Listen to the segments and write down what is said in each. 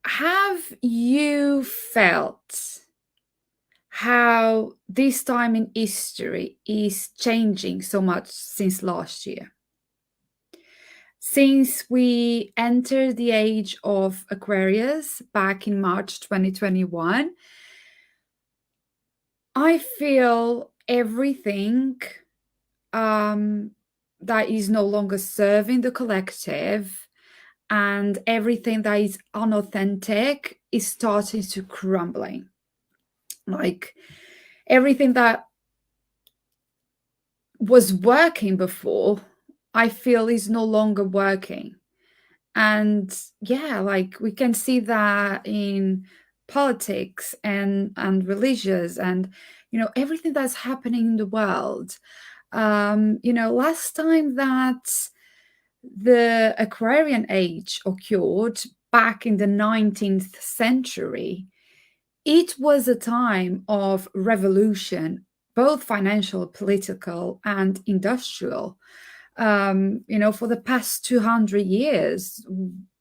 have you felt how this time in history is changing so much since last year? Since we entered the age of Aquarius back in March 2021, I feel everything that is no longer serving the collective and everything that is unauthentic is starting to crumbling. Like everything that was working before, I feel is no longer working. And yeah, like we can see that in politics and religious and everything that's happening in the world. Last time that the Aquarian age occurred back in the 19th century, it was a time of revolution, both financial, political, and industrial. For the past 200 years,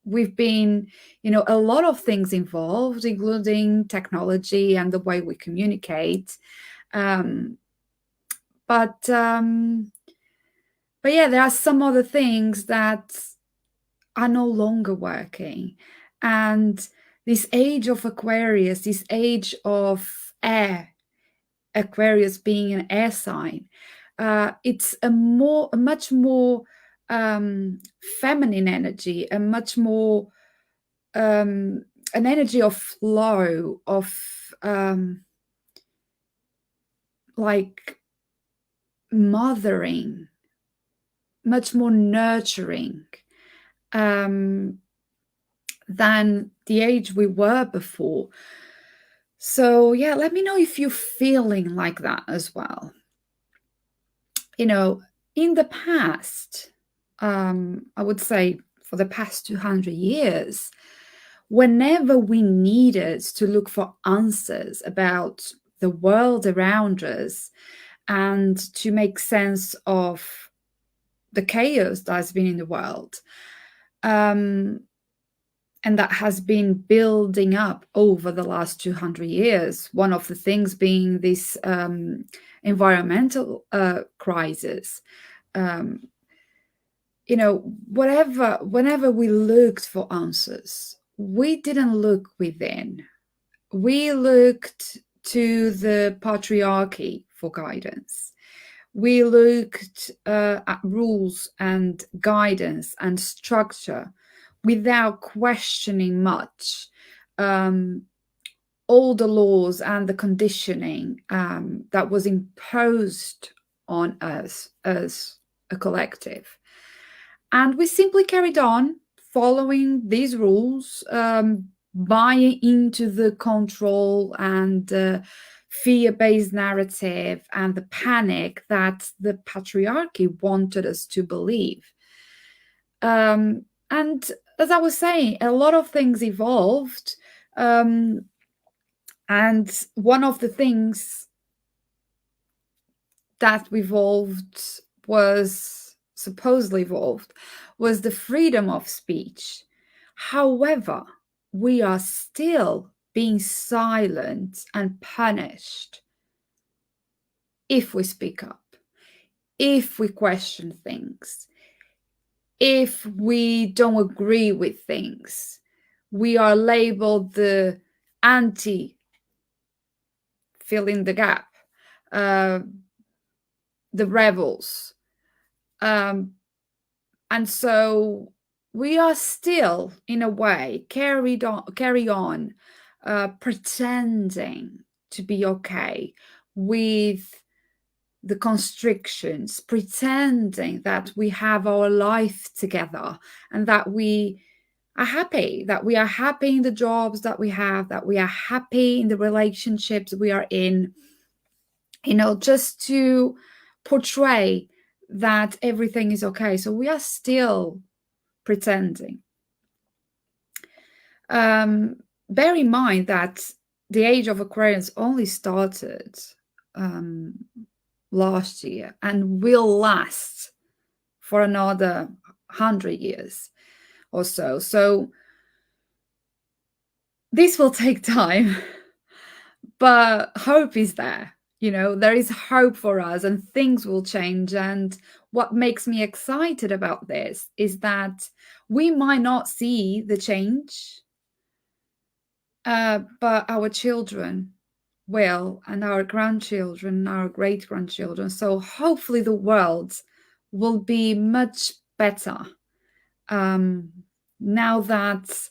we've been, a lot of things involved, including technology and the way we communicate. Um, but yeah, there are some other things that are no longer working. And this age of Aquarius, this age of air, Aquarius being an air sign, it's a much more feminine energy, a much more an energy of flow, of like mothering, much more nurturing than the age we were before. So yeah, let me know if you're feeling like that as well. In the past, I would say for the past 200 years, whenever we needed to look for answers about the world around us and to make sense of the chaos that's been in the world, and that has been building up over the last 200 years, one of the things being this environmental crisis. Whenever we looked for answers, we didn't look within. We looked to the patriarchy for guidance. We looked at rules and guidance and structure without questioning much all the laws and the conditioning that was imposed on us as a collective. And we simply carried on following these rules, buying into the control and fear-based narrative and the panic that the patriarchy wanted us to believe. And as I was saying, a lot of things evolved. And one of the things that supposedly evolved was the freedom of speech. However, we are still being silent and punished if we speak up, if we question things, if we don't agree with things. We are labeled the anti, fill in the gap, the rebels. And so we are still, in a way, carry on pretending to be okay with the constrictions, pretending that we have our life together and that we are happy in the jobs that we have, that we are happy in the relationships we are in, just to portray that everything is okay. So we are still pretending. Bear in mind that the age of Aquarius only started last year and will last for another 100 years or so. So This will take time, but hope is there. There is hope for us and things will change. And what makes me excited about this is that we might not see the change, but our children will, and our grandchildren, our great grandchildren. So hopefully the world will be much better, um, now that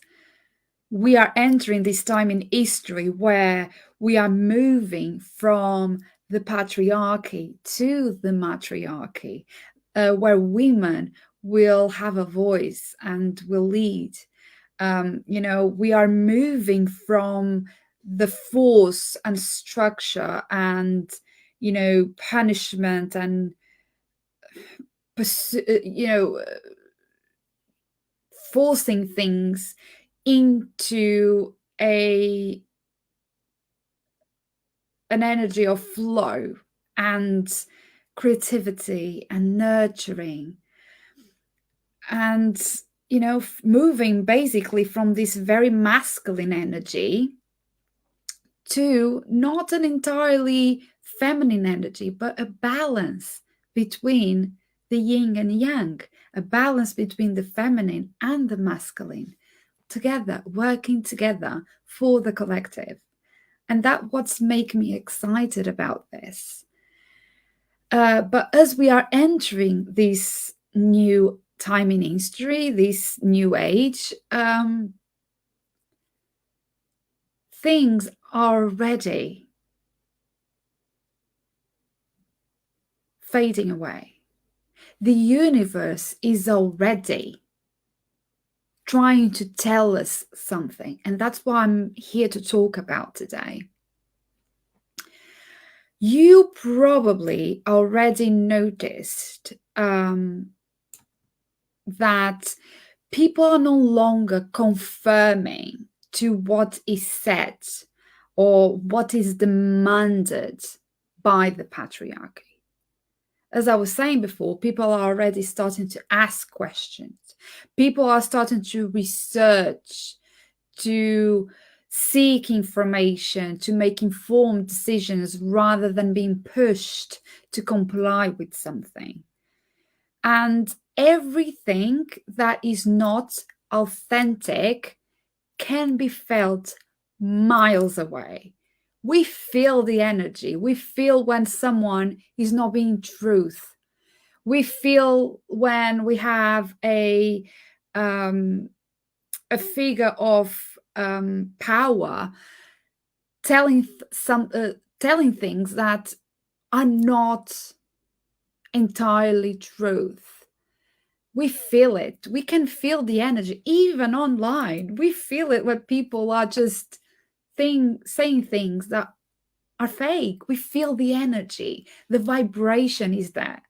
we are entering this time in history where we are moving from the patriarchy to the matriarchy, where women will have a voice and will lead. We are moving from the force and structure and, punishment and, forcing things into an energy of flow and creativity and nurturing, and moving basically from this very masculine energy to not an entirely feminine energy, but a balance between the yin and yang, a balance between the feminine and the masculine, together, working together for the collective. And that's what's making me excited about this. But as we are entering this new time in history, this new age, things are already fading away. The universe is already trying to tell us something, and that's what I'm here to talk about today. You probably already noticed that people are no longer confirming to what is said or what is demanded by the patriarchy. As I was saying before, people are already starting to ask questions. People are starting to research, to seek information, to make informed decisions rather than being pushed to comply with something. And everything that is not authentic can be felt miles away. We feel the energy. We feel when someone is not being truth. We feel when we have a figure of power telling things that are not entirely truth. We feel it. We can feel the energy, even online. We feel it when people are just saying things that are fake. We feel the energy. The vibration is there.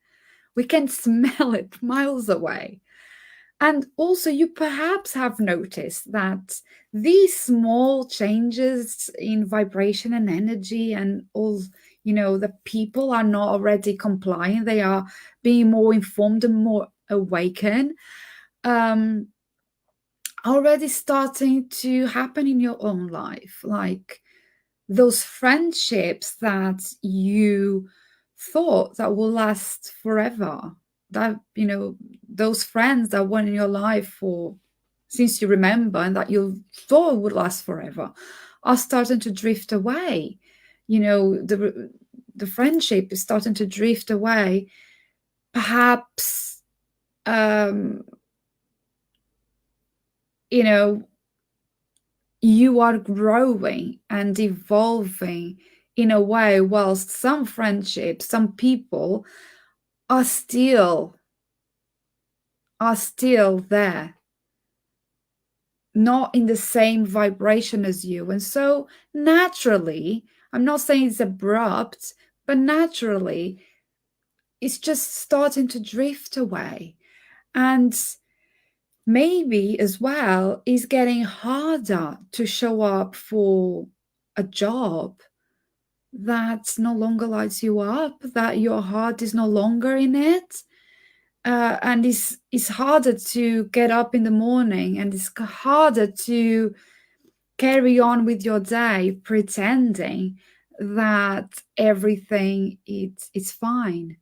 We can smell it miles away. And also, you perhaps have noticed that these small changes in vibration and energy and all, the people are not already complying. They are being more informed and more awakened. Already starting to happen in your own life. Like those friendships that you thought that will last forever, that those friends that were in your life for since you remember and that you thought would last forever are starting to drift away. The friendship is starting to drift away. Perhaps you are growing and evolving in a way, whilst some friendships, some people are still there, not in the same vibration as you. And so naturally, I'm not saying it's abrupt, but naturally, it's just starting to drift away. And maybe as well is getting harder to show up for a job that no longer lights you up, that your heart is no longer in it. And it's harder to get up in the morning, and it's harder to carry on with your day pretending that everything is fine.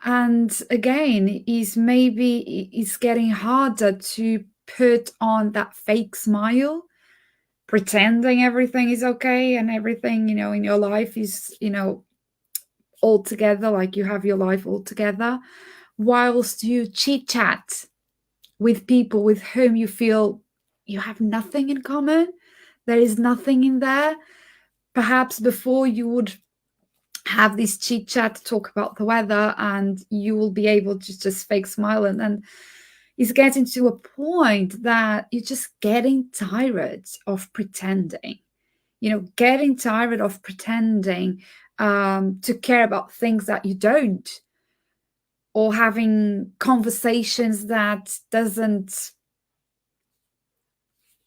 And again, it's getting harder to put on that fake smile, pretending everything is okay and everything, in your life is, all together, like you have your life all together, whilst you chit chat with people with whom you feel you have nothing in common. There is nothing in there. Perhaps before you would have this chit chat, talk about the weather, and you will be able to just fake smile. And then it's getting to a point that you're just getting tired of pretending, getting tired of pretending to care about things that you don't, or having conversations that doesn't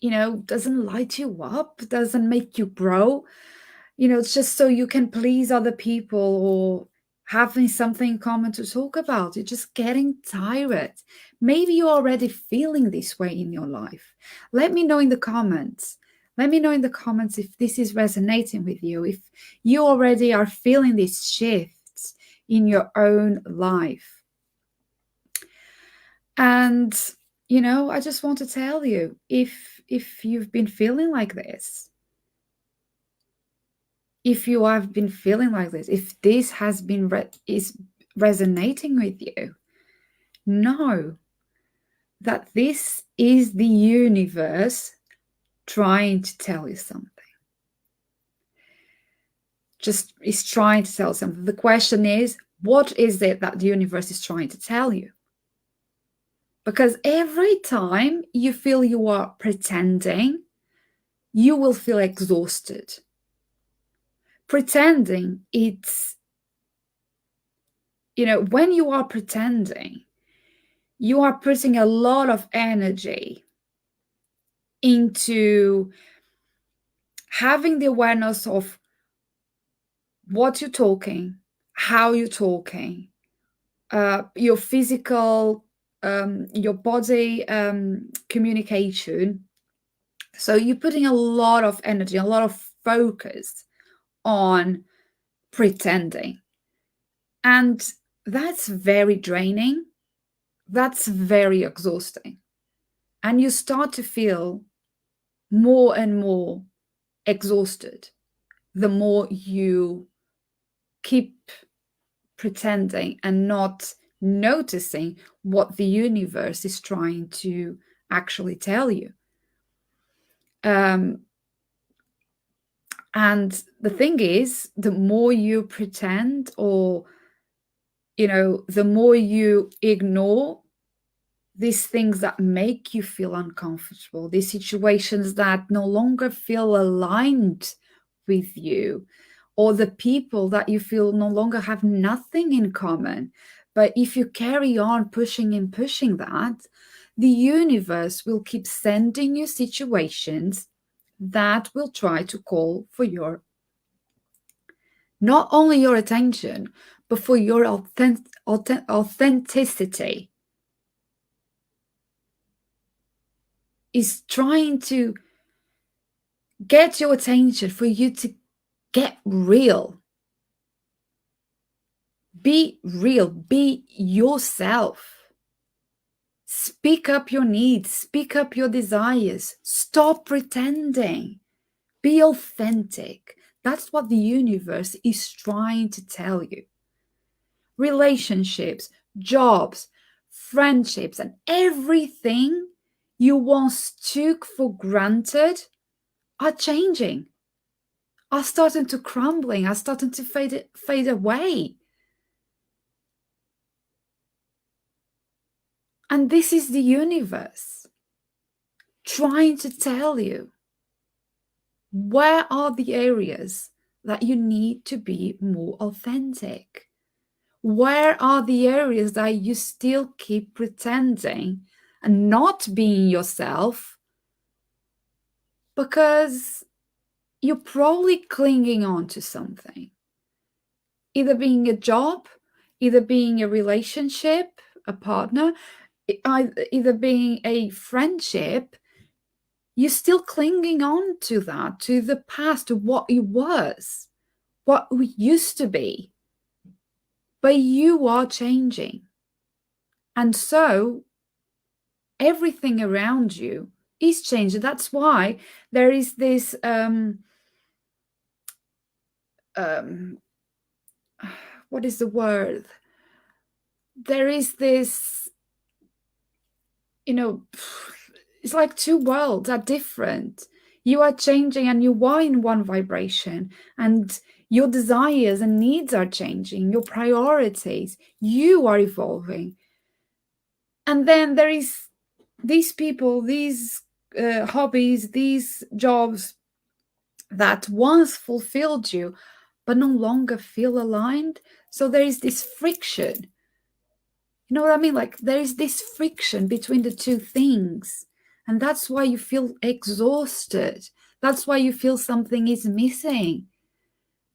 light you up, doesn't make you grow. It's just so you can please other people or having something in common to talk about. You're just getting tired. Maybe you're already feeling this way in your life. Let me know in the comments. Let me know in the comments if this is resonating with you, if you already are feeling these shifts in your own life. And, I just want to tell you, if you've been feeling like this, if you have been feeling like this, if this has been is resonating with you, know that this is the universe trying to tell you something. Just is trying to tell something. The question is, what is it that the universe is trying to tell you? Because every time you feel you are pretending, you will feel exhausted. Pretending, when you are pretending, you are putting a lot of energy into having the awareness of what you're talking, how you're talking, your physical, your body communication. So you're putting a lot of energy, a lot of focus on pretending. And that's very draining. That's very exhausting. And you start to feel more and more exhausted the more you keep pretending and not noticing what the universe is trying to actually tell you. And the thing is, the more you pretend, or the more you ignore these things that make you feel uncomfortable, these situations that no longer feel aligned with you, or the people that you feel no longer have nothing in common. But if you carry on pushing and pushing that, the universe will keep sending you situations that will try to call for your, not only your attention, but for your authenticity. Is trying to get your attention, for you to get real. Be real, be yourself. Speak up your needs, speak up your desires. Stop pretending. Be authentic. That's what the universe is trying to tell you. Relationships, jobs, friendships, and everything you once took for granted are changing, are starting to crumbling, are starting to fade away. And this is the universe trying to tell you, where are the areas that you need to be more authentic? Where are the areas that you still keep pretending and not being yourself? Because you're probably clinging on to something. Either being a job, either being a relationship, a partner, either being a friendship. you're still clinging on to that, to the past, to what it was, what we used to be. But you are changing. And so everything around you is changing. That's why there is this what is the word? There is this, it's like two worlds are different. You are changing and you are in one vibration, and your desires and needs are changing, your priorities, you are evolving. And then there is these people, these hobbies, these jobs that once fulfilled you, but no longer feel aligned. So there is this friction. You know what I mean? Like there is this friction between the two things. And that's why you feel exhausted. That's why you feel something is missing.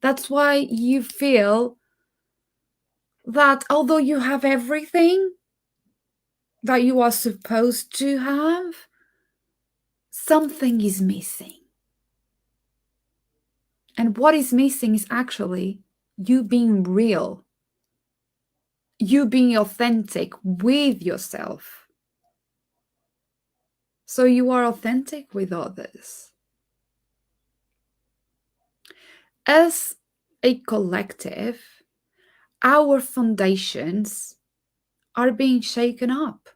That's why you feel that although you have everything that you are supposed to have, something is missing. And what is missing is actually you being real, you being authentic with yourself. So you are authentic with others. As a collective, our foundations are being shaken up.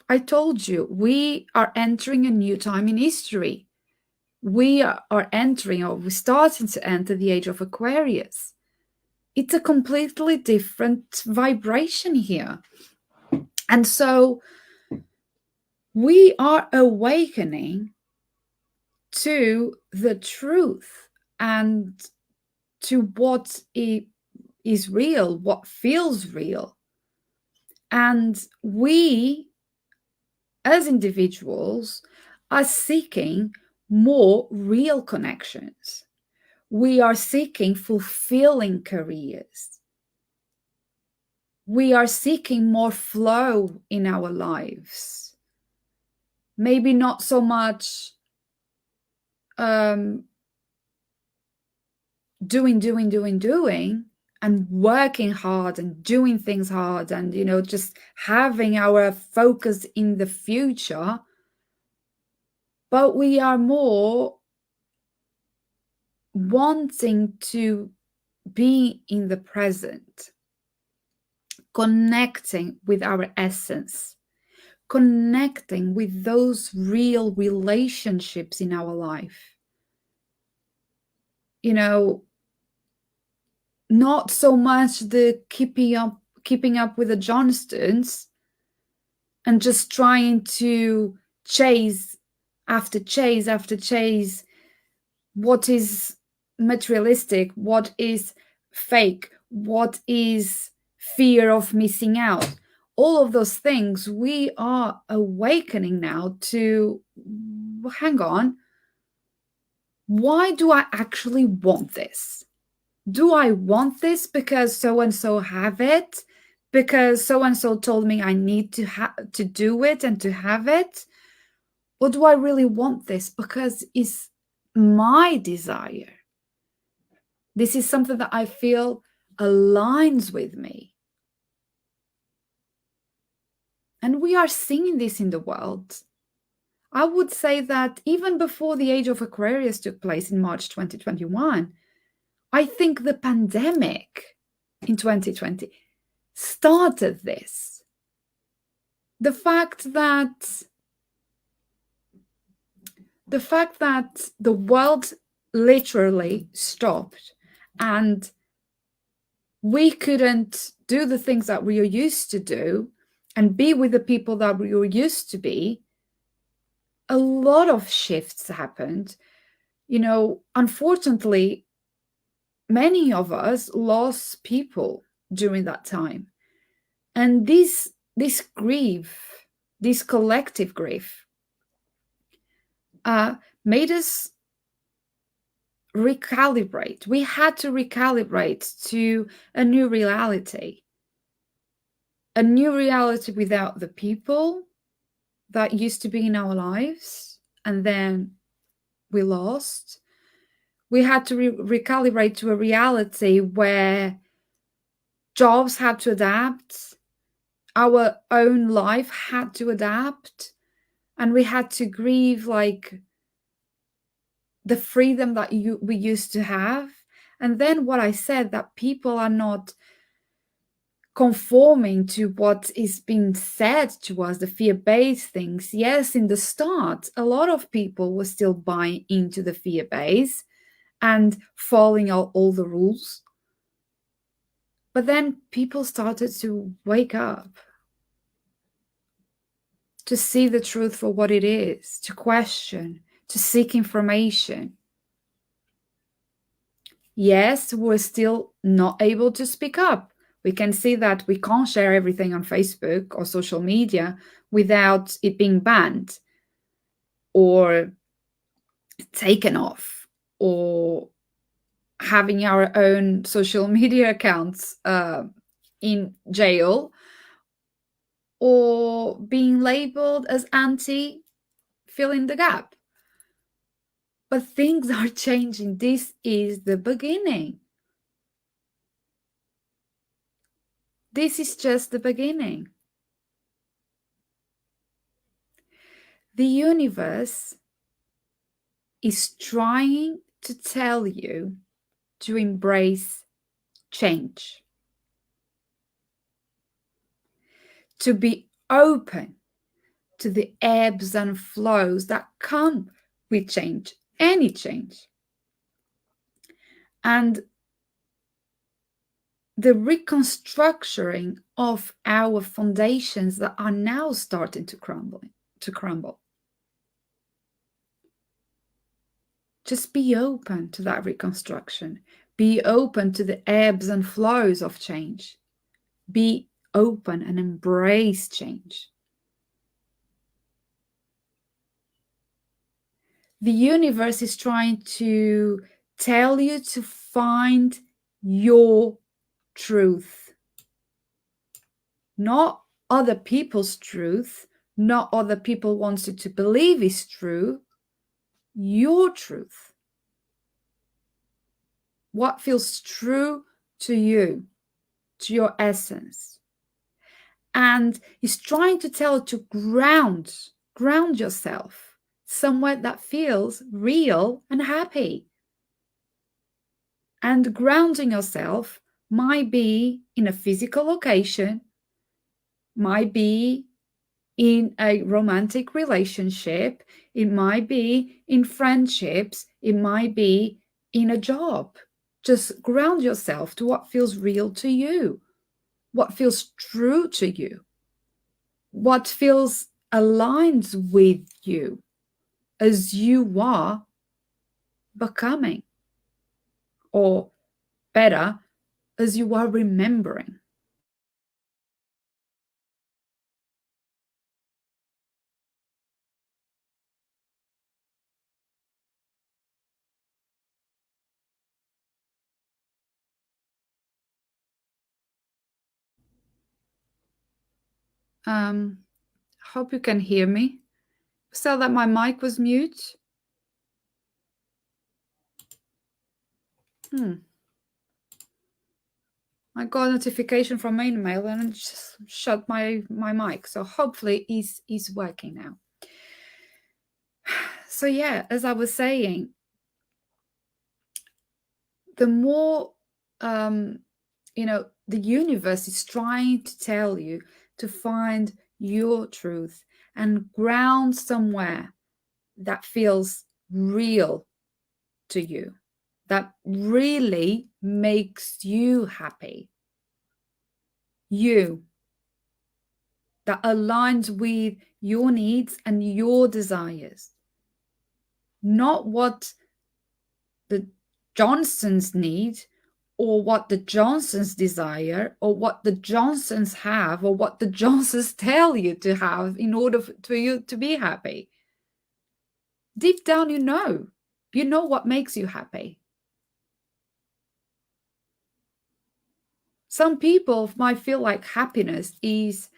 I told you, we are entering a new time in history. We are entering, or we're starting to enter the age of Aquarius. It's a completely different vibration here. And so we are awakening to the truth and to what is real, what feels real. And we, as individuals, are seeking more real connections. We are seeking fulfilling careers. We are seeking more flow in our lives. Maybe not so much doing and working hard and doing things hard and just having our focus in the future, but we are more wanting to be in the present, connecting with our essence, connecting with those real relationships in our life. Not so much the keeping up with the Johnstons and just trying to chase after chase after chase what is materialistic, what is fake, what is fear of missing out. All of those things, we are awakening now to, hang on, why do I actually want this? Do I want this because so-and-so have it? Because so-and-so told me I need to do it and to have it? Or do I really want this because it's my desire? This is something that I feel aligns with me. And we are seeing this in the world. I would say that even before the age of Aquarius took place in March 2021, I think the pandemic in 2020 started this. The fact that the world literally stopped and we couldn't do the things that we were used to do and be with the people that we were used to be, a lot of shifts happened. Unfortunately, many of us lost people during that time. And this grief, this collective grief, made us recalibrate. We had to recalibrate to a new reality without the people, that used to be in our lives and then we lost. We had to recalibrate to a reality where jobs had to adapt, our own life had to adapt, and we had to grieve like the freedom that we used to have. And then what I said, that people are not conforming to what is being said to us, the fear-based things. Yes, in the start, a lot of people were still buying into the fear-based and following all the rules. But then people started to wake up, to see the truth for what it is, to question, to seek information. Yes, we're still not able to speak up. We can see that we can't share everything on Facebook or social media without it being banned or taken off, or having our own social media accounts in jail, or being labeled as anti fill in the gap. But things are changing. This is the beginning. This is just the beginning. The universe is trying to tell you to embrace change, to be open to the ebbs and flows that come with change, any change. And the reconstructing of our foundations that are now starting to crumble. Just be open to that reconstruction. Be open to the ebbs and flows of change. Be open and embrace change. The universe is trying to tell you to find your truth. Not other people's truth, not other people wants you to believe is true. Your truth. What feels true to you, to your essence. And he's trying to tell you to ground yourself somewhere that feels real and happy. And grounding yourself might be in a physical location, might be in a romantic relationship, it might be in friendships, it might be in a job. Just ground yourself to what feels real to you, what feels true to you, what feels aligned with you as you are becoming, or better, as you are remembering. Hope you can hear me. So that my mic was mute. I got a notification from my email and it just shut my mic. So hopefully it's working now. So yeah, as I was saying, the more the universe is trying to tell you to find your truth and ground somewhere that feels real to you, that really makes you happy, you, that aligns with your needs and your desires, not what the Johnsons need, or what the Johnsons desire, or what the Johnsons have, or what the Johnsons tell you to have in order for you to be happy. Deep down, you know what makes you happy. Some people might feel like happiness is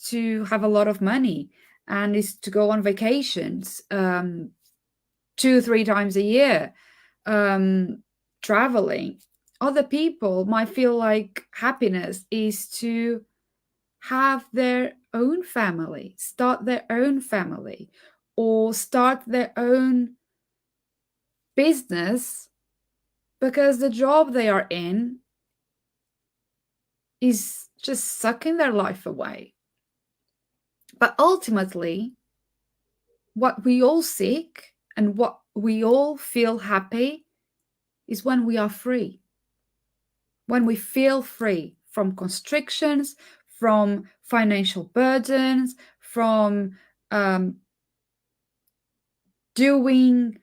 to have a lot of money and is to go on vacations 2-3 times a year, traveling. Other people might feel like happiness is to have their own family, start their own family, or start their own business because the job they are in is just sucking their life away. But ultimately, what we all seek and what we all feel happy is when we are free. When we feel free from constrictions, from financial burdens, from doing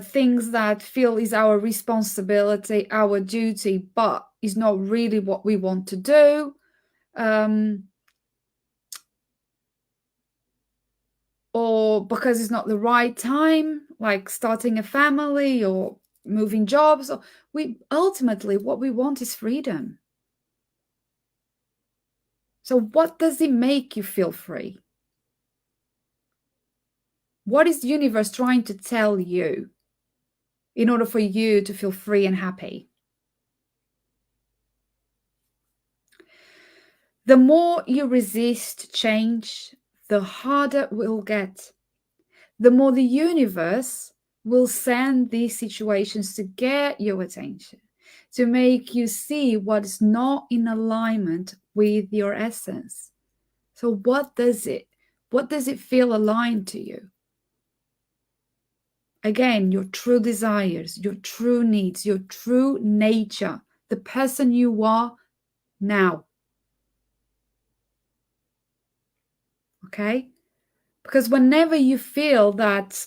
things that feel is our responsibility, our duty, but is not really what we want to do. Or because it's not the right time, like starting a family or moving jobs. Or we ultimately, what we want is freedom. So what does it make you feel free? What is the universe trying to tell you in order for you to feel free and happy? The more you resist change, the harder it will get. The more the universe will send these situations to get your attention, to make you see what's not in alignment with your essence. So what does it feel aligned to you? Again, your true desires, your true needs, your true nature, the person you are now. Okay? Because whenever you feel that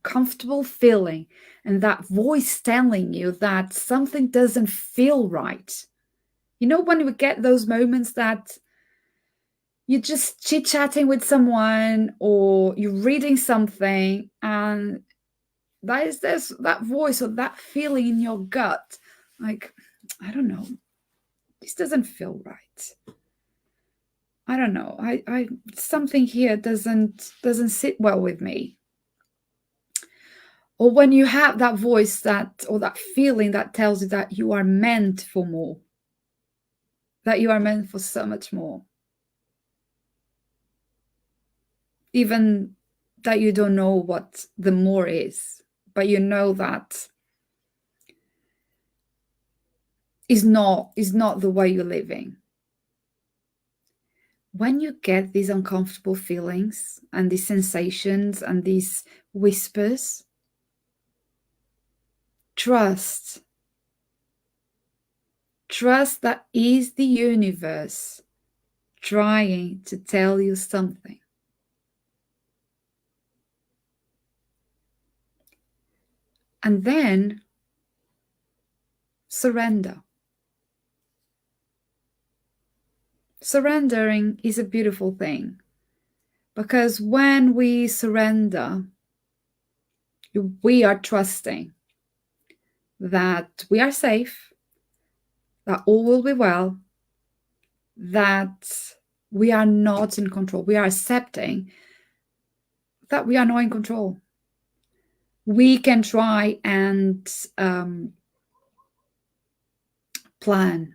comfortable feeling and that voice telling you that something doesn't feel right, when we get those moments that you're just chit-chatting with someone or you're reading something and there's that voice or that feeling in your gut, like, I don't know, this doesn't feel right. I don't know. I something here doesn't sit well with me. Or when you have that voice or that feeling that tells you that you are meant for more, that you are meant for so much more, even that you don't know what the more is, but you know that is not the way you're living. When you get these uncomfortable feelings and these sensations and these whispers, trust that is the universe trying to tell you something. And then surrender. Surrendering is a beautiful thing, because when we surrender, we are trusting that we are safe, that all will be well, that we are not in control. We are accepting that we are not in control. We can try and plan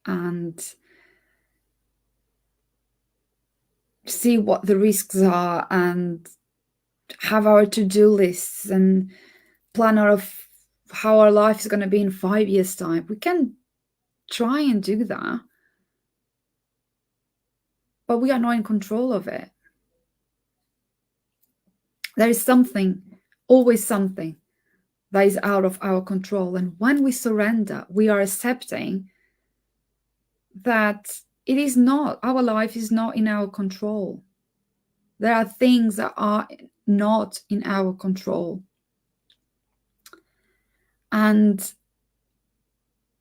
and see what the risks are and have our to-do lists and plan of how our life is going to be in 5 years' time. We can try and do that, but we are not in control of it. There is always something that is out of our control. And when we surrender, we are accepting that our life is not in our control. There are things that are not in our control. And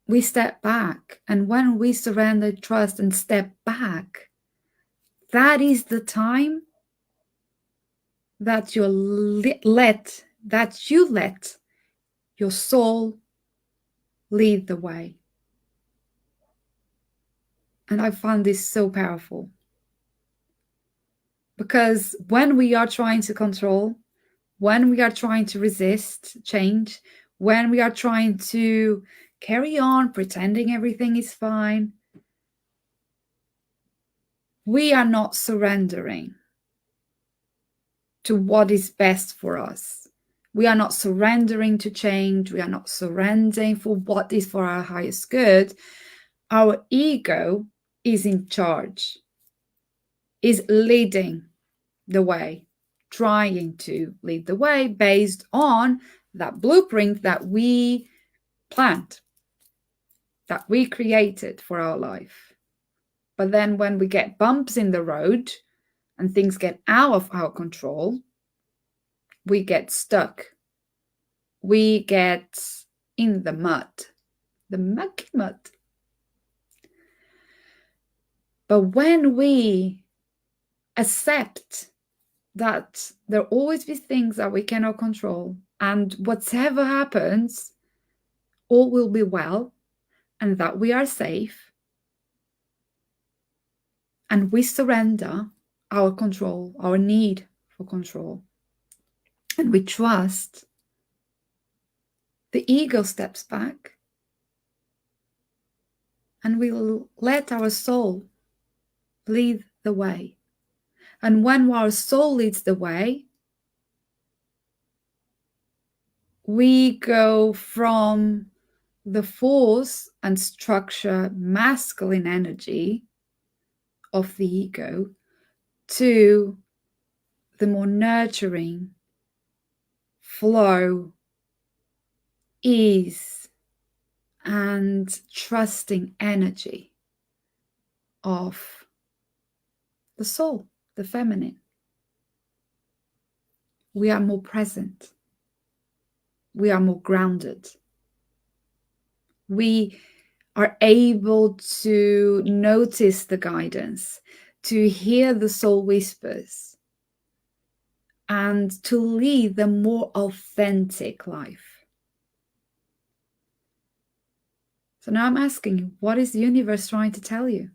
we step back. And when we surrender, trust, and step back, that is the time that you let your soul lead the way. And I found this so powerful. Because when we are trying to control, when we are trying to resist change, when we are trying to carry on pretending everything is fine, we are not surrendering to what is best for us. We are not surrendering to change. We are not surrendering for what is for our highest good. Our ego is in charge, is leading the way, trying to lead the way based on that blueprint that we planned, that we created for our life. But then when we get bumps in the road and things get out of our control, we get stuck. We get in the mud, the mucky mud. But when we accept that there always be things that we cannot control, and whatever happens, all will be well, and that we are safe, and we surrender our control, our need for control, and we trust, the ego steps back, and we'll let our soul lead the way. And when our soul leads the way, we go from the force and structure, masculine energy of the ego to the more nurturing flow, ease, and trusting energy of the soul, the feminine. We are more present. We are more grounded. We are able to notice the guidance, to hear the soul whispers, and to lead the more authentic life. So now I'm asking you, what is the universe trying to tell you?